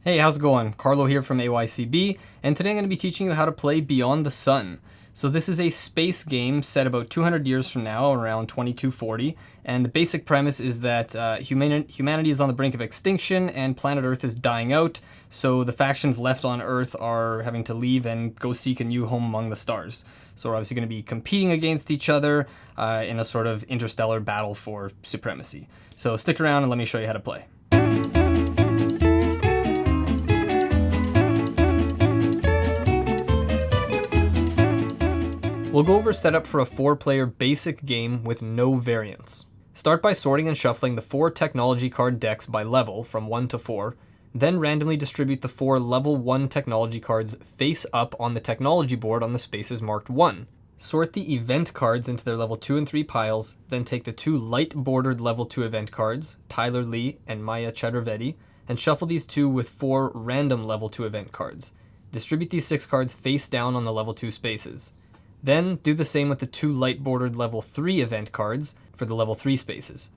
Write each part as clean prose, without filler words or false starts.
Hey, how's it going? Carlo here from AYCB, and today I'm going to be teaching you how to play Beyond the Sun. So this is a space game set about 200 years from now, around 2240, and the basic premise is that humanity is on the brink of extinction and planet Earth is dying out, so the factions left on Earth are having to leave and go seek a new home among the stars. So we're obviously going to be competing against each other in a sort of interstellar battle for supremacy. So stick around and let me show you how to play. We'll go over setup for a 4-player basic game with no variants. Start by sorting and shuffling the 4 technology card decks by level from 1 to 4, then randomly distribute the 4 level 1 technology cards face up on the technology board on the spaces marked 1. Sort the event cards into their level 2 and 3 piles, then take the 2 light bordered level 2 event cards, Tyler Lee and Maya Chaturvedi, and shuffle these 2 with 4 random level 2 event cards. Distribute these 6 cards face down on the level 2 spaces. Then do the same with the 2 light bordered level 3 event cards for the level 3 spaces.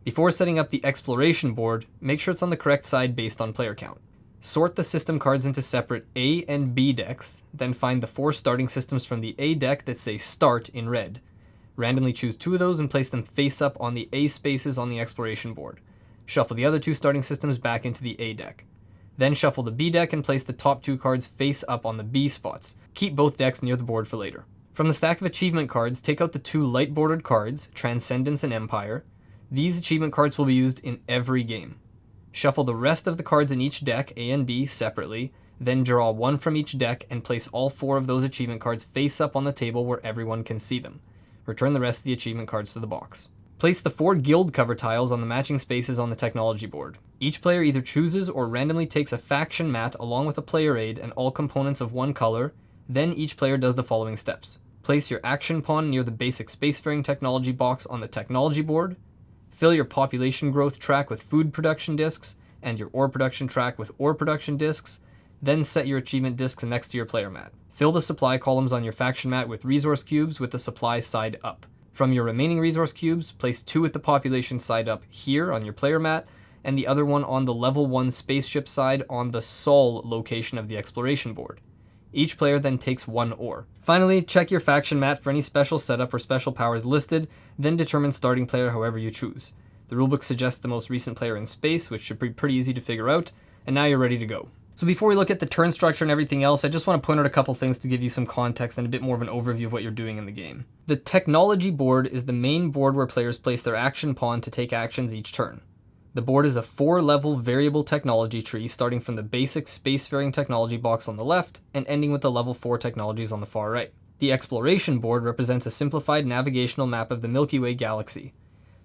Before setting up the exploration board, make sure it's on the correct side based on player count. Sort the system cards into separate A and B decks, then find the 4 starting systems from the A deck that say Start in red. Randomly choose 2 of those and place them face up on the A spaces on the exploration board. Shuffle the other 2 starting systems back into the A deck. Then shuffle the B deck and place the top 2 cards face up on the B spots. Keep both decks near the board for later. From the stack of achievement cards, take out the 2 light bordered cards, Transcendence and Empire. These achievement cards will be used in every game. Shuffle the rest of the cards in each deck, A and B, separately, then draw 1 from each deck and place all 4 of those achievement cards face up on the table where everyone can see them. Return the rest of the achievement cards to the box. Place the 4 guild cover tiles on the matching spaces on the technology board. Each player either chooses or randomly takes a faction mat along with a player aid and all components of one color. Then each player does the following steps. Place your action pawn near the basic spacefaring technology box on the technology board. Fill your population growth track with food production discs and your ore production track with ore production discs. Then set your achievement discs next to your player mat. Fill the supply columns on your faction mat with resource cubes with the supply side up. From your remaining resource cubes, place 2 at the population side up here on your player mat and the other one on the level 1 spaceship side on the Sol location of the exploration board. Each player then takes 1 ore. Finally, check your faction mat for any special setup or special powers listed, then determine starting player however you choose. The rulebook suggests the most recent player in space, which should be pretty easy to figure out, and now you're ready to go. So before we look at the turn structure and everything else, I just want to point out a couple things to give you some context and a bit more of an overview of what you're doing in the game. The technology board is the main board where players place their action pawn to take actions each turn. The board is a 4-level variable technology tree starting from the basic spacefaring technology box on the left and ending with the level 4 technologies on the far right. The exploration board represents a simplified navigational map of the Milky Way galaxy.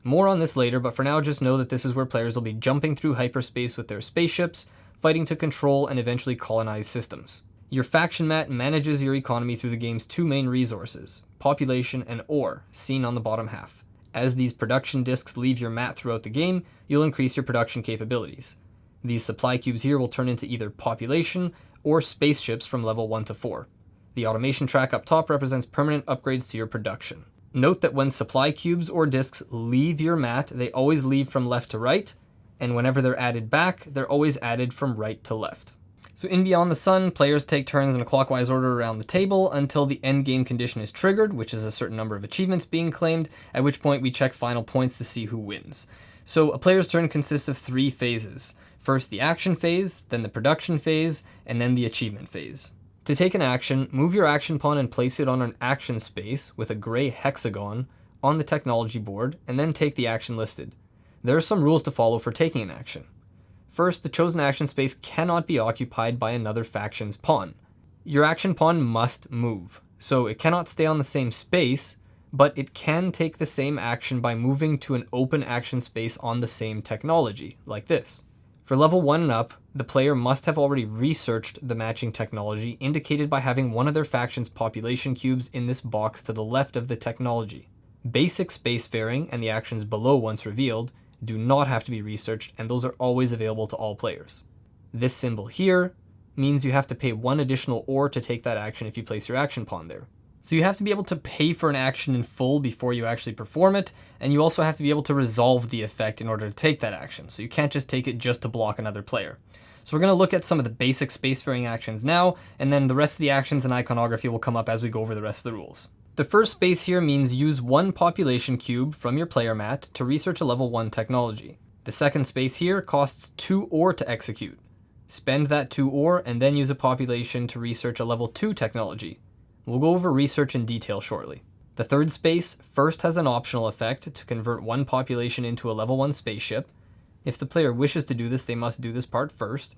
More on this later, but for now just know that this is where players will be jumping through hyperspace with their spaceships, fighting to control and eventually colonize systems. Your faction mat manages your economy through the game's 2 main resources, population and ore, seen on the bottom half. As these production discs leave your mat throughout the game, you'll increase your production capabilities. These supply cubes here will turn into either population or spaceships from level 1 to 4. The automation track up top represents permanent upgrades to your production. Note that when supply cubes or discs leave your mat, they always leave from left to right, and whenever they're added back, they're always added from right to left. So in Beyond the Sun, players take turns in a clockwise order around the table until the end game condition is triggered, which is a certain number of achievements being claimed, at which point we check final points to see who wins. So a player's turn consists of 3 phases. First the action phase, then the production phase, and then the achievement phase. To take an action, move your action pawn and place it on an action space with a gray hexagon on the technology board, and then take the action listed. There are some rules to follow for taking an action. First, the chosen action space cannot be occupied by another faction's pawn. Your action pawn must move, so it cannot stay on the same space, but it can take the same action by moving to an open action space on the same technology, like this. For level 1 and up, the player must have already researched the matching technology indicated by having one of their faction's population cubes in this box to the left of the technology. Basic spacefaring and the actions below once revealed do not have to be researched, and those are always available to all players. This symbol here means you have to pay 1 additional ore to take that action if you place your action pawn there. So you have to be able to pay for an action in full before you actually perform it, and you also have to be able to resolve the effect in order to take that action. So you can't just take it just to block another player. So we're going to look at some of the basic spacefaring actions now, and then the rest of the actions and iconography will come up as we go over the rest of the rules. The first space here means use 1 population cube from your player mat to research a level 1 technology. The second space here costs 2 ore to execute. Spend that 2 ore and then use a population to research a level 2 technology. We'll go over research in detail shortly. The third space first has an optional effect to convert 1 population into a level 1 spaceship. If the player wishes to do this, they must do this part first.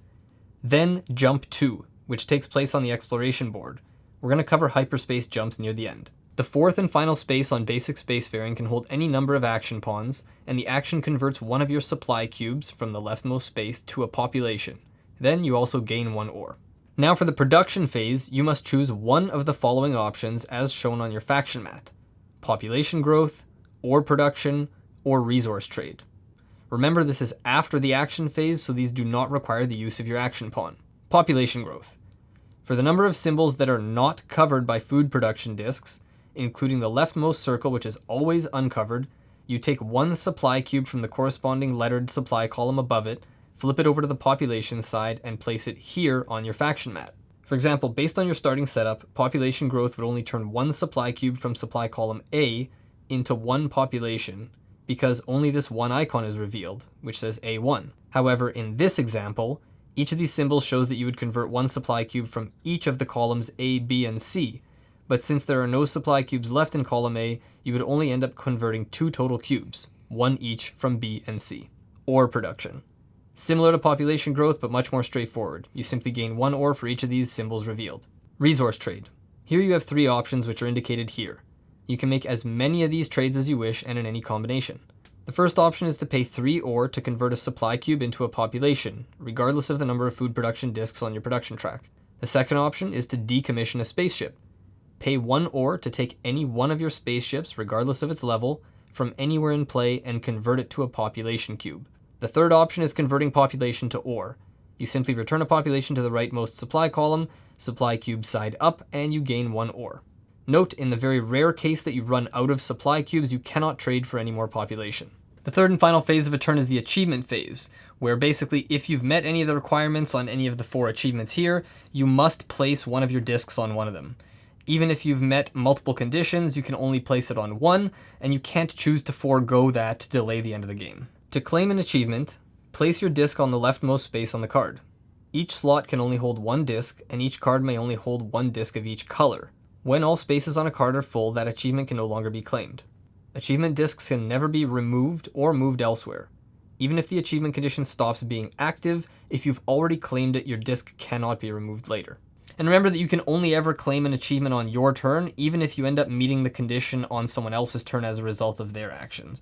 Then jump 2, which takes place on the exploration board. We're going to cover hyperspace jumps near the end. The fourth and final space on basic spacefaring can hold any number of action pawns, and the action converts 1 of your supply cubes from the leftmost space to a population. Then you also gain 1 ore. Now for the production phase, you must choose one of the following options as shown on your faction mat: population growth, ore production, or resource trade. Remember, this is after the action phase, so these do not require the use of your action pawn. Population growth. For the number of symbols that are not covered by food production discs, including the leftmost circle, which is always uncovered, you take 1 supply cube from the corresponding lettered supply column above it, flip it over to the population side, and place it here on your faction mat. For example, based on your starting setup, population growth would only turn 1 supply cube from supply column A into 1 population, because only this one icon is revealed, which says A1. However, in this example, each of these symbols shows that you would convert 1 supply cube from each of the columns A, B, and C, but since there are no supply cubes left in column A, you would only end up converting 2 total cubes, 1 each from B and C. Ore production. Similar to population growth, but much more straightforward. You simply gain 1 ore for each of these symbols revealed. Resource trade. Here you have 3 options which are indicated here. You can make as many of these trades as you wish and in any combination. The first option is to pay 3 ore to convert a supply cube into a population, regardless of the number of food production discs on your production track. The second option is to decommission a spaceship. Pay 1 ore to take any one of your spaceships, regardless of its level, from anywhere in play and convert it to a population cube. The third option is converting population to ore. You simply return a population to the rightmost supply column, supply cube side up, and you gain 1 ore. Note, in the very rare case that you run out of supply cubes, you cannot trade for any more population. The third and final phase of a turn is the achievement phase, where basically if you've met any of the requirements on any of the 4 achievements here, you must place one of your discs on one of them. Even if you've met multiple conditions, you can only place it on one, and you can't choose to forego that to delay the end of the game. To claim an achievement, place your disc on the leftmost space on the card. Each slot can only hold 1 disc, and each card may only hold 1 disc of each color. When all spaces on a card are full, that achievement can no longer be claimed. Achievement discs can never be removed or moved elsewhere. Even if the achievement condition stops being active, if you've already claimed it, your disc cannot be removed later. And remember that you can only ever claim an achievement on your turn, even if you end up meeting the condition on someone else's turn as a result of their actions.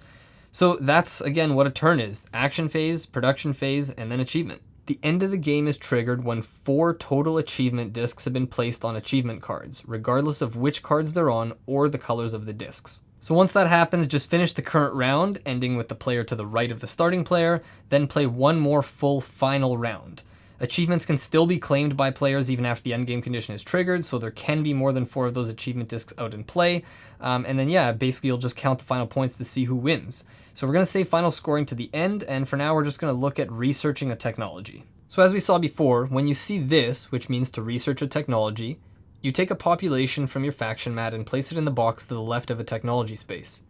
So that's, again, what a turn is. Action phase, production phase, and then achievement. The end of the game is triggered when 4 total achievement discs have been placed on achievement cards, regardless of which cards they're on or the colors of the discs. So once that happens, just finish the current round, ending with the player to the right of the starting player, then play 1 more full final round. Achievements can still be claimed by players even after the endgame condition is triggered, so there can be more than 4 of those achievement discs out in play. And then yeah, basically you'll just count the final points to see who wins. So we're going to save final scoring to the end, and for now we're just going to look at researching a technology. So as we saw before, when you see this, which means to research a technology, you take a population from your faction mat and place it in the box to the left of a technology space.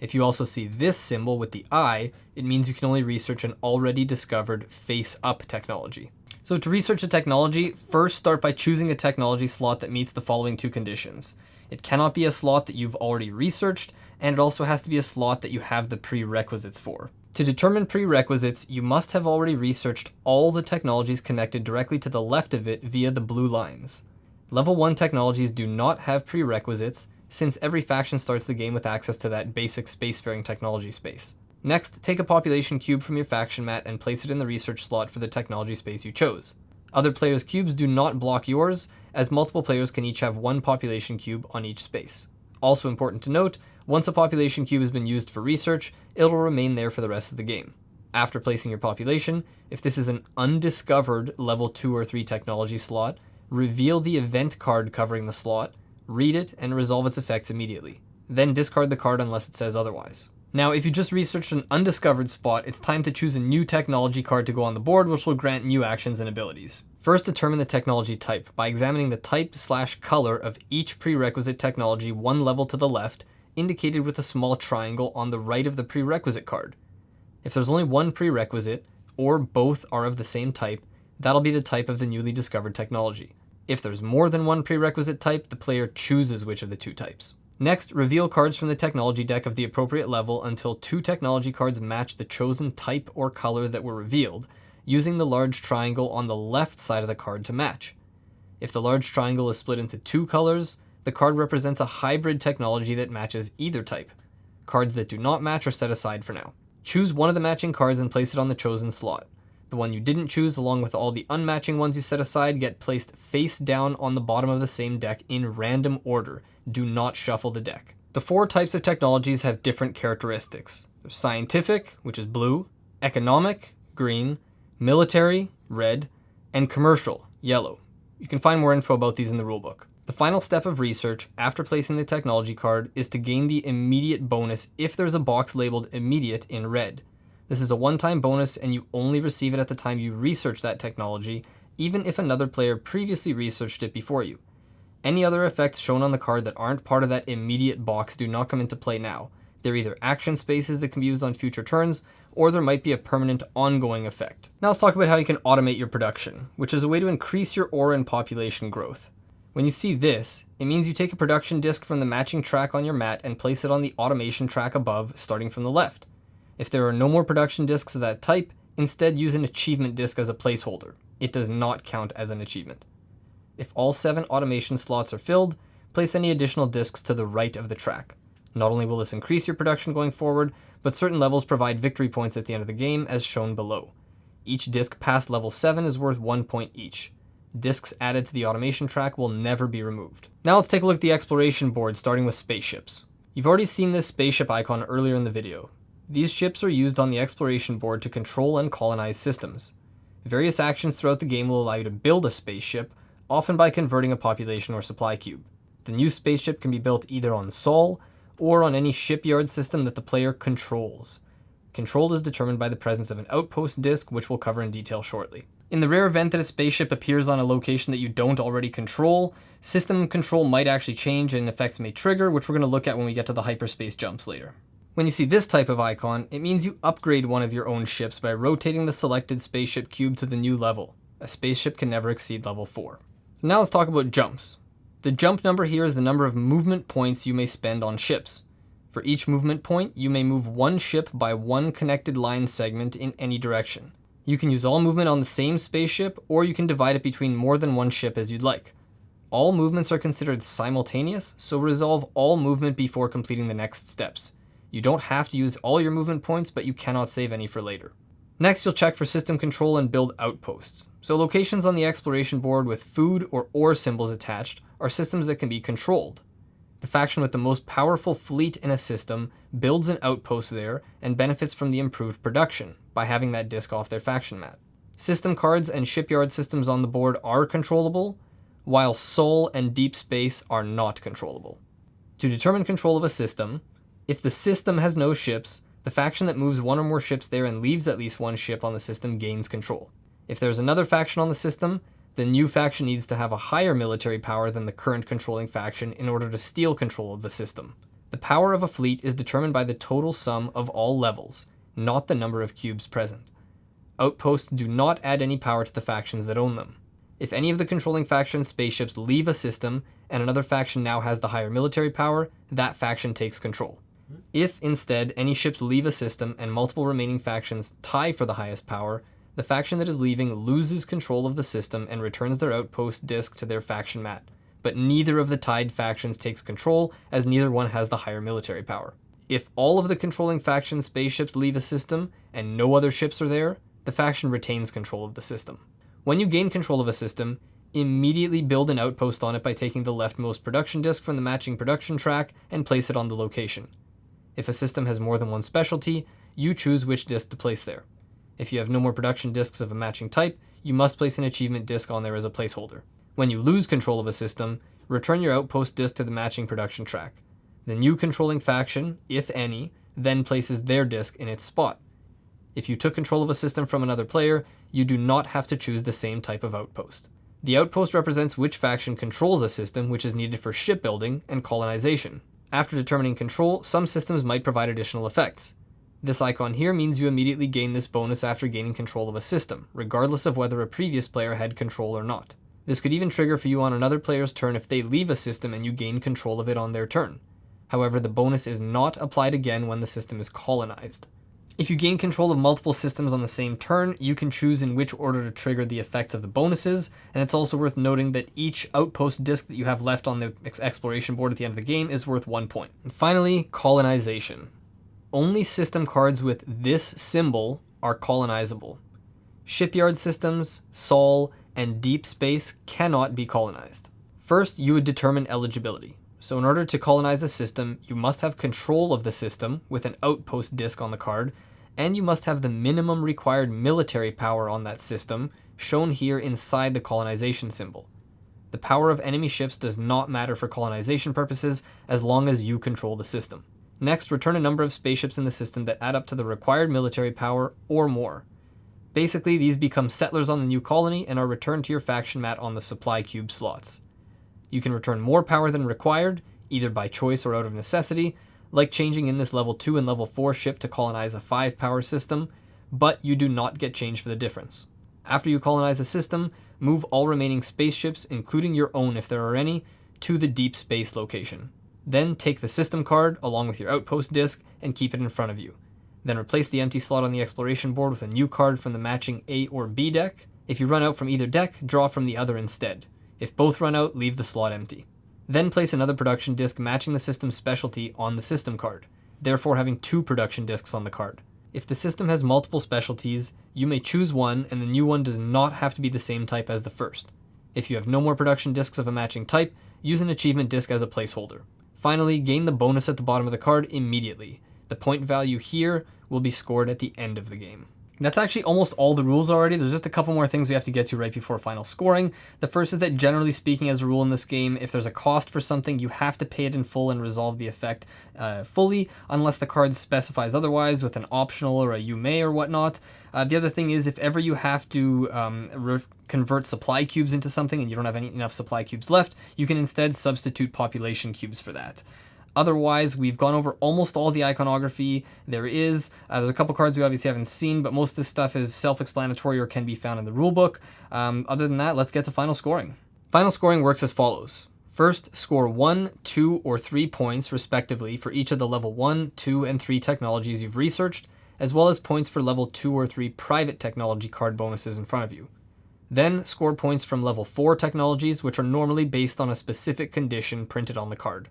If you also see this symbol with the eye, it means you can only research an already discovered face-up technology. So to research a technology, first start by choosing a technology slot that meets the following 2 conditions. It cannot be a slot that you've already researched, and it also has to be a slot that you have the prerequisites for. To determine prerequisites, you must have already researched all the technologies connected directly to the left of it via the blue lines. Level 1 technologies do not have prerequisites, since every faction starts the game with access to that basic spacefaring technology space. Next, take a population cube from your faction mat and place it in the research slot for the technology space you chose. Other players' cubes do not block yours, as multiple players can each have 1 population cube on each space. Also important to note, once a population cube has been used for research, it'll remain there for the rest of the game. After placing your population, if this is an undiscovered level 2 or 3 technology slot, reveal the event card covering the slot, read it, and resolve its effects immediately. Then discard the card unless it says otherwise. Now, if you just researched an undiscovered spot, it's time to choose a new technology card to go on the board, which will grant new actions and abilities. First, determine the technology type by examining the type/color of each prerequisite technology one level to the left, indicated with a small triangle on the right of the prerequisite card. If there's only one prerequisite, or both are of the same type, that'll be the type of the newly discovered technology. If there's more than one prerequisite type, the player chooses which of the two types. Next, reveal cards from the technology deck of the appropriate level until 2 technology cards match the chosen type or color that were revealed, using the large triangle on the left side of the card to match. If the large triangle is split into 2 colors, the card represents a hybrid technology that matches either type. Cards that do not match are set aside for now. Choose one of the matching cards and place it on the chosen slot. The one you didn't choose, along with all the unmatching ones you set aside, get placed face down on the bottom of the same deck in random order. Do not shuffle the deck. The 4 types of technologies have different characteristics. There's scientific, which is blue, economic, green, military, red, and commercial, yellow. You can find more info about these in the rulebook. The final step of research, after placing the technology card, is to gain the immediate bonus if there's a box labeled immediate in red. This is a one-time bonus, and you only receive it at the time you research that technology, even if another player previously researched it before you. Any other effects shown on the card that aren't part of that immediate box do not come into play now. They're either action spaces that can be used on future turns, or there might be a permanent ongoing effect. Now let's talk about how you can automate your production, which is a way to increase your aura and population growth. When you see this, it means you take a production disk from the matching track on your mat and place it on the automation track above, starting from the left. If there are no more production disks of that type, instead use an achievement disk as a placeholder. It does not count as an achievement. If all 7 automation slots are filled, place any additional disks to the right of the track. Not only will this increase your production going forward, but certain levels provide victory points at the end of the game, as shown below. Each disk past level 7 is worth 1 point each. Disks added to the automation track will never be removed. Now let's take a look at the exploration board, starting with spaceships. You've already seen this spaceship icon earlier in the video. These ships are used on the exploration board to control and colonize systems. Various actions throughout the game will allow you to build a spaceship, often by converting a population or supply cube. The new spaceship can be built either on Sol, or on any shipyard system that the player controls. Control is determined by the presence of an outpost disk, which we'll cover in detail shortly. In the rare event that a spaceship appears on a location that you don't already control, system control might actually change and effects may trigger, which we're going to look at when we get to the hyperspace jumps later. When you see this type of icon, it means you upgrade one of your own ships by rotating the selected spaceship cube to the new level. A spaceship can never exceed level 4. Now let's talk about jumps. The jump number here is the number of movement points you may spend on ships. For each movement point, you may move one ship by one connected line segment in any direction. You can use all movement on the same spaceship, or you can divide it between more than one ship as you'd like. All movements are considered simultaneous, so resolve all movement before completing the next steps. You don't have to use all your movement points, but you cannot save any for later. Next, you'll check for system control and build outposts. So locations on the exploration board with food or ore symbols attached are systems that can be controlled. The faction with the most powerful fleet in a system builds an outpost there and benefits from the improved production by having that disk off their faction map. System cards and shipyard systems on the board are controllable, while Sol and Deep Space are not controllable. To determine control of a system, if the system has no ships, the faction that moves one or more ships there and leaves at least one ship on the system gains control. If there's another faction on the system, the new faction needs to have a higher military power than the current controlling faction in order to steal control of the system. The power of a fleet is determined by the total sum of all levels, not the number of cubes present. Outposts do not add any power to the factions that own them. If any of the controlling faction's spaceships leave a system and another faction now has the higher military power, that faction takes control. If, instead, any ships leave a system and multiple remaining factions tie for the highest power, the faction that is leaving loses control of the system and returns their outpost disk to their faction mat, but neither of the tied factions takes control, as neither one has the higher military power. If all of the controlling faction's spaceships leave a system and no other ships are there, the faction retains control of the system. When you gain control of a system, immediately build an outpost on it by taking the leftmost production disk from the matching production track and place it on the location. If a system has more than one specialty, you choose which disk to place there. If you have no more production disks of a matching type, you must place an achievement disk on there as a placeholder. When you lose control of a system, return your outpost disc to the matching production track. The new controlling faction, if any, then places their disc in its spot. If you took control of a system from another player, you do not have to choose the same type of outpost. The outpost represents which faction controls a system, which is needed for shipbuilding and colonization. After determining control, some systems might provide additional effects. This icon here means you immediately gain this bonus after gaining control of a system, regardless of whether a previous player had control or not. This could even trigger for you on another player's turn if they leave a system and you gain control of it on their turn. However, the bonus is not applied again when the system is colonized. If you gain control of multiple systems on the same turn, you can choose in which order to trigger the effects of the bonuses, and it's also worth noting that each outpost disc that you have left on the exploration board at the end of the game is worth 1 point. And finally, colonization. Only system cards with this symbol are colonizable. Shipyard systems, Sol, and deep space cannot be colonized. First, you would determine eligibility. So in order to colonize a system, you must have control of the system with an outpost disc on the card, and you must have the minimum required military power on that system, shown here inside the colonization symbol. The power of enemy ships does not matter for colonization purposes as long as you control the system. Next, return a number of spaceships in the system that add up to the required military power or more. Basically, these become settlers on the new colony and are returned to your faction mat on the supply cube slots. You can return more power than required, either by choice or out of necessity, like changing in this level 2 and level 4 ship to colonize a 5 power system, but you do not get change for the difference. After you colonize a system, move all remaining spaceships, including your own if there are any, to the deep space location. Then take the system card along with your outpost disc and keep it in front of you. Then replace the empty slot on the exploration board with a new card from the matching A or B deck. If you run out from either deck, draw from the other instead. If both run out, leave the slot empty. Then place another production disc matching the system's specialty on the system card, therefore having 2 production discs on the card. If the system has multiple specialties, you may choose one and the new one does not have to be the same type as the first. If you have no more production discs of a matching type, use an achievement disc as a placeholder. Finally, gain the bonus at the bottom of the card immediately. The point value here will be scored at the end of the game. That's actually almost all the rules already. There's just a couple more things we have to get to right before final scoring. The first is that generally speaking, as a rule in this game, if there's a cost for something, you have to pay it in full and resolve the effect fully, unless the card specifies otherwise with an optional or a you may or whatnot. The other thing is if ever you have to convert supply cubes into something and you don't have enough supply cubes left, you can instead substitute population cubes for that. Otherwise, we've gone over almost all the iconography there is. There's a couple cards we obviously haven't seen, but most of this stuff is self-explanatory or can be found in the rulebook. Other than that, let's get to final scoring. Final scoring works as follows. First, score 1, 2, or 3 points, respectively, for each of the level 1, 2, and 3 technologies you've researched, as well as points for level 2 or 3 private technology card bonuses in front of you. Then, score points from level 4 technologies, which are normally based on a specific condition printed on the card.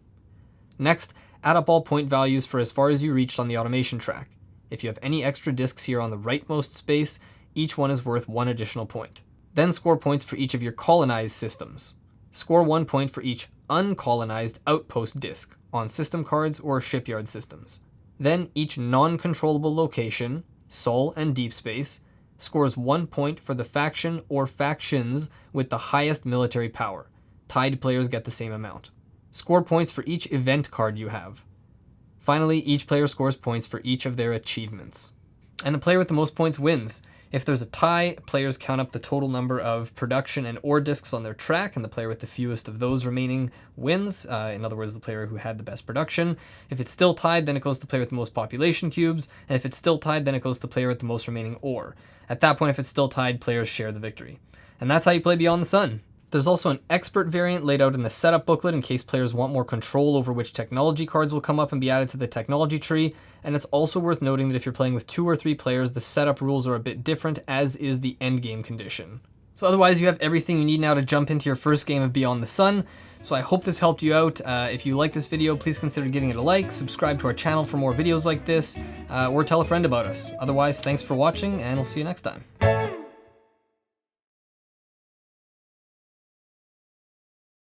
Next, add up all point values for as far as you reached on the automation track. If you have any extra discs here on the rightmost space, each one is worth 1 additional point. Then score points for each of your colonized systems. Score 1 point for each uncolonized outpost disc on system cards or shipyard systems. Then each non-controllable location, Sol and deep space, scores 1 point for the faction or factions with the highest military power. Tied players get the same amount. Score points for each event card you have. Finally, each player scores points for each of their achievements. And the player with the most points wins. If there's a tie, players count up the total number of production and ore discs on their track, and the player with the fewest of those remaining wins. In other words, the player who had the best production. If it's still tied, then it goes to the player with the most population cubes, and if it's still tied, then it goes to the player with the most remaining ore. At that point, if it's still tied, players share the victory. And that's how you play Beyond the Sun. There's also an expert variant laid out in the setup booklet in case players want more control over which technology cards will come up and be added to the technology tree, and it's also worth noting that if you're playing with 2 or 3 players, the setup rules are a bit different, as is the endgame condition. So otherwise, you have everything you need now to jump into your first game of Beyond the Sun. So I hope this helped you out. If you like this video, please consider giving it a like, subscribe to our channel for more videos like this, or tell a friend about us. Otherwise, thanks for watching, and we'll see you next time.